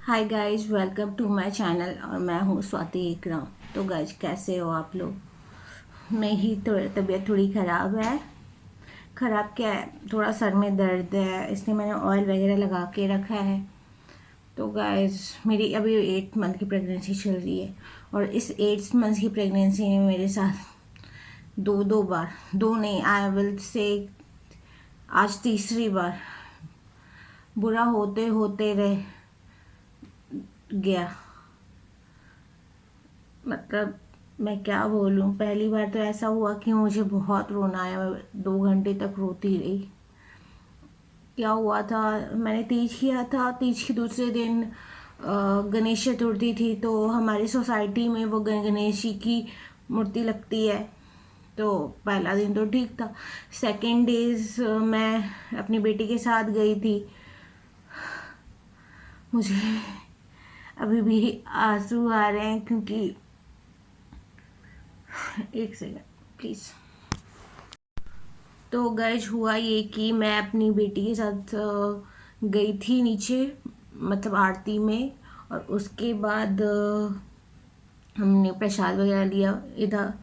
Hi guys, welcome to my channel. और मैं हूँ स्वाति इकराम। तो गाइज, कैसे हो आप लोग? मेरी तबीयत थोड़ी ख़राब है। ख़राब क्या है, थोड़ा सर में दर्द है, इसलिए मैंने ऑयल वगैरह लगा के रखा है। तो गाइज, मेरी अभी 8 मंथ की प्रेगनेंसी चल रही है। और इस 8 मंथ की प्रेगनेंसी में मेरे साथ दो दो बार, दो नहीं, आई विल से आज तीसरी बार बुरा होते होते रह गया। मतलब मैं क्या बोलूँ, पहली बार तो ऐसा हुआ कि मुझे बहुत रोना आया। मैं 2 घंटे तक रोती रही। क्या हुआ था, मैंने तीज किया था। तीज के दूसरे दिन गणेश चतुर्थी थी। तो हमारी सोसाइटी में वो गणेश जी की मूर्ति लगती है। तो पहला दिन तो ठीक था। सेकेंड डेज मैं अपनी बेटी के साथ गई थी। मुझे अभी भी आंसू आ रहे हैं क्योंकि एक सेकेंड प्लीज़। तो गैज हुआ ये कि मैं अपनी बेटी के साथ गई थी नीचे, मतलब आरती में। और उसके बाद हमने प्रसाद वगैरह लिया। इधर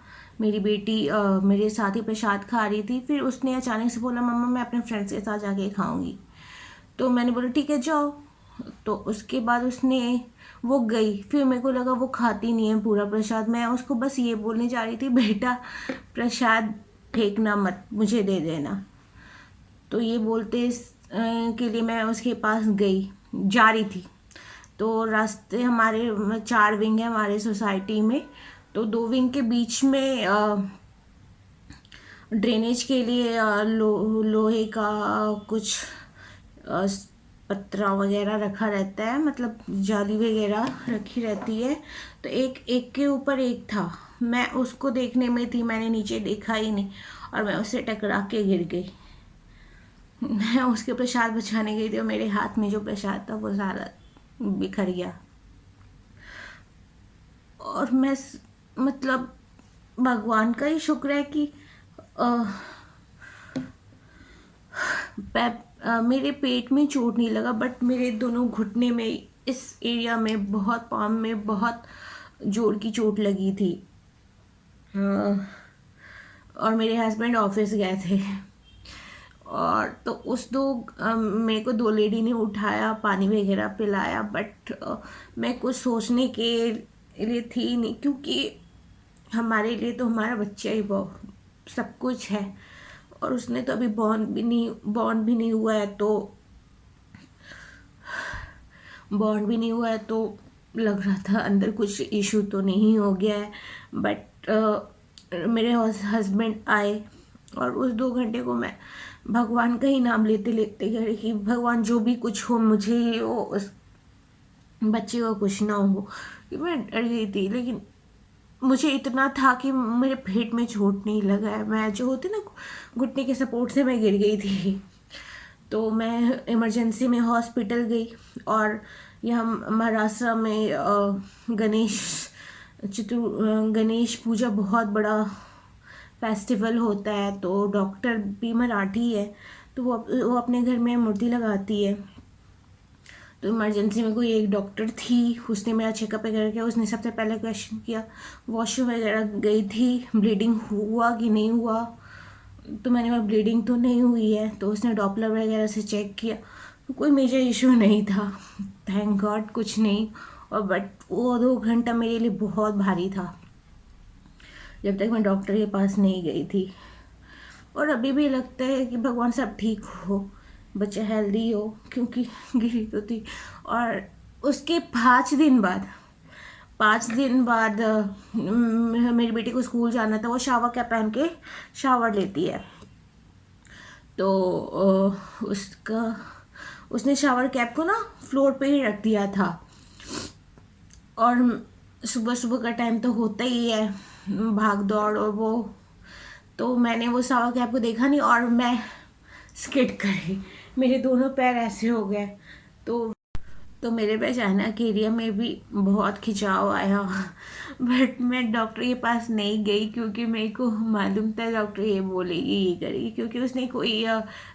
मेरी बेटी मेरे साथ ही प्रसाद खा रही थी। फिर उसने अचानक से बोला, मम्मा मैं अपने फ्रेंड्स के साथ जाके खाऊंगी। तो मैंने बोला ठीक है जाओ। तो उसके बाद उसने वो गई। फिर मेरे को लगा वो खाती नहीं है पूरा प्रसाद। मैं उसको बस ये बोलने जा रही थी, बेटा प्रसाद फेंकना मत, मुझे दे देना। तो ये बोलते के लिए मैं उसके पास गई, जा रही थी। तो रास्ते हमारे 4 विंग है हमारे सोसाइटी में। तो 2 विंग के बीच में ड्रेनेज के लिए लोहे का कुछ अ, पतरा वगैरह रखा रहता है, मतलब जाली वगैरह रखी रहती है। तो एक एक के ऊपर एक था। मैं उसको देखने में थी, मैंने नीचे देखा ही नहीं और मैं उससे टकरा के गिर गई। मैं उसके प्रसाद बचाने गई थी और मेरे हाथ में जो प्रसाद था वो सारा बिखर गया। और मतलब भगवान का ही शुक्र है कि अ, मेरे पेट में चोट नहीं लगा, बट मेरे दोनों घुटने में, इस एरिया में बहुत, पाम में बहुत जोर की चोट लगी थी। अ, और मेरे हस्बैंड ऑफिस गए थे। और तो मेरे को 2 लेडी ने उठाया, पानी वगैरह पिलाया, बट मैं कुछ सोचने के लिए थी नहीं, क्योंकि हमारे लिए तो हमारा बच्चा ही बहुत सब कुछ है। और उसने तो अभी बॉर्न भी नहीं हुआ है। तो बॉर्न भी नहीं हुआ है तो लग रहा था अंदर कुछ इशू तो नहीं हो गया है। बट मेरे हस्बैंड आए और उस 2 घंटे को मैं भगवान का ही नाम लेते लेते गए कि भगवान जो भी कुछ हो मुझे ही हो, उस बच्चे को कुछ ना हो। कि मैं डर गई थी, लेकिन मुझे इतना था कि मेरे पेट में चोट नहीं लगा है। मैं जो होती ना, घुटने के सपोर्ट से मैं गिर गई थी। तो मैं इमरजेंसी में हॉस्पिटल गई। और यहाँ महाराष्ट्र में गणेश पूजा बहुत बड़ा फेस्टिवल होता है। तो डॉक्टर भी मराठी है। तो वो अपने घर में मूर्ति लगाती है। तो इमरजेंसी में कोई एक डॉक्टर थी, उसने मेरा चेकअप वगैरह किया। उसने सबसे पहले क्वेश्चन किया, वॉशरूम वगैरह गई थी, ब्लीडिंग हुआ कि नहीं हुआ। तो मैंने कहा ब्लीडिंग तो नहीं हुई है। तो उसने डॉपलर वगैरह से चेक किया, तो कोई मेजर इशू नहीं था, थैंक गॉड कुछ नहीं। और बट वो 2 घंटा मेरे लिए बहुत भारी था, जब तक मैं डॉक्टर के पास नहीं गई थी। और अभी भी लगता है कि भगवान सब ठीक हो, बच्चा हेल्दी हो, क्योंकि गिरी तो थी। और उसके 5 दिन बाद मेरी बेटी को स्कूल जाना था। वो शावर कैप पहन के शावर लेती है। तो उसने शावर कैप को ना फ्लोर पे ही रख दिया था। और सुबह सुबह का टाइम तो होता ही है, भाग दौड़ और वो। तो मैंने वो शावर कैप को देखा नहीं और मैं स्किड करी। मेरे दोनों पैर ऐसे हो गए। तो तो मेरे अचानक एरिया में भी बहुत खिंचाव आया, बट मैं डॉक्टर के पास नहीं गई क्योंकि मेरे को मालूम था डॉक्टर ये बोलेगी ये करेगी, क्योंकि उसने कोई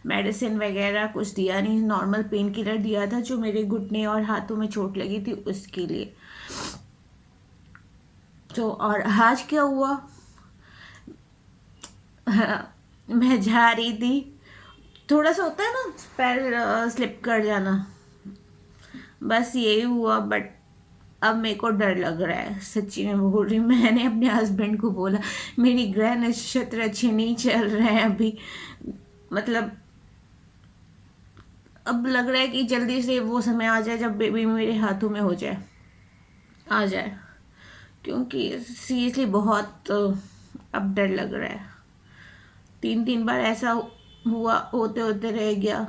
मेडिसिन वगैरह कुछ दिया नहीं, नॉर्मल पेन किलर दिया था जो मेरे घुटने और हाथों में चोट लगी थी उसके लिए। तो और आज क्या हुआ, मैं जा रही थी, थोड़ा सा होता है ना पैर स्लिप कर जाना, बस यही हुआ। बट अब मेरे को डर लग रहा है, सच्ची में बोल रही हूँ। मैंने अपने हस्बैंड को बोला मेरी ग्रह नक्षत्र अच्छे नहीं चल रहे हैं अभी, मतलब अब लग रहा है कि जल्दी से वो समय आ जाए जब बेबी मेरे हाथों में हो जाए, आ जाए, क्योंकि सीरियसली बहुत अब डर लग रहा है। 3 बार ऐसा हुआ, होते होते रह गया।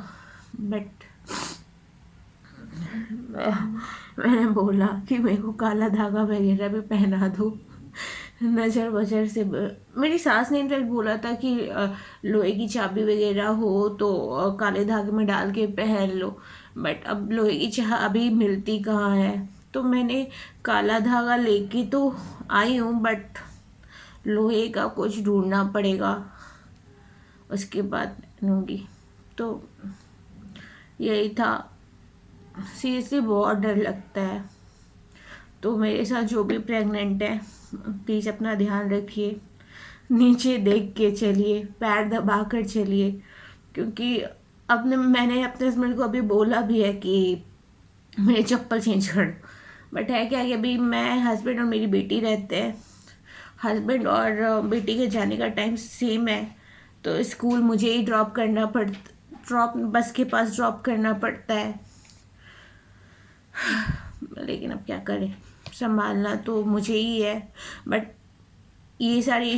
बट मैंने बोला कि मेरे को काला धागा वगैरह भी पहना दो, नज़र वजर से मेरी सास ने इनफैक्ट बोला था कि लोहे की चाबी वगैरह हो तो काले धागे में डाल के पहन लो, बट अब लोहे की चाबी मिलती कहाँ है, तो मैंने काला धागा लेके तो आई हूँ, बट लोहे का कुछ ढूंढना पड़ेगा, उसके बाद लूँगी। तो यही था, सीरियसली बहुत डर लगता है। तो मेरे साथ जो भी प्रेग्नेंट है प्लीज़ अपना ध्यान रखिए, नीचे देख के चलिए, पैर दबा कर चलिए, क्योंकि मैंने अपने हस्बैंड को अभी बोला भी है कि मेरे चप्पल चेंज कर दो, बट है क्या कि अभी मैं, हस्बैंड और मेरी बेटी रहते हैं, हस्बैंड और बेटी के जाने का टाइम सेम है, तो स्कूल मुझे ही ड्रॉप बस के पास ड्रॉप करना पड़ता है। लेकिन अब क्या करें, संभालना तो मुझे ही है। बट ये सारे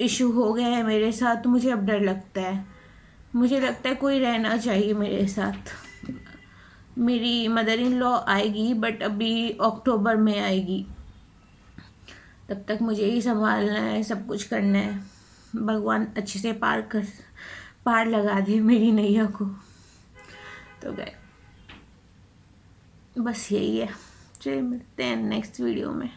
इशू हो गए हैं मेरे साथ, तो मुझे अब डर लगता है, मुझे लगता है कोई रहना चाहिए मेरे साथ। मेरी मदर इन लॉ आएगी, बट अभी अक्टूबर में आएगी, तब तक मुझे ही संभालना है, सब कुछ करना है। भगवान अच्छे से पार लगा दे मेरी नैया को। तो गए, बस यही है। चलिए मिलते हैं नेक्स्ट वीडियो में।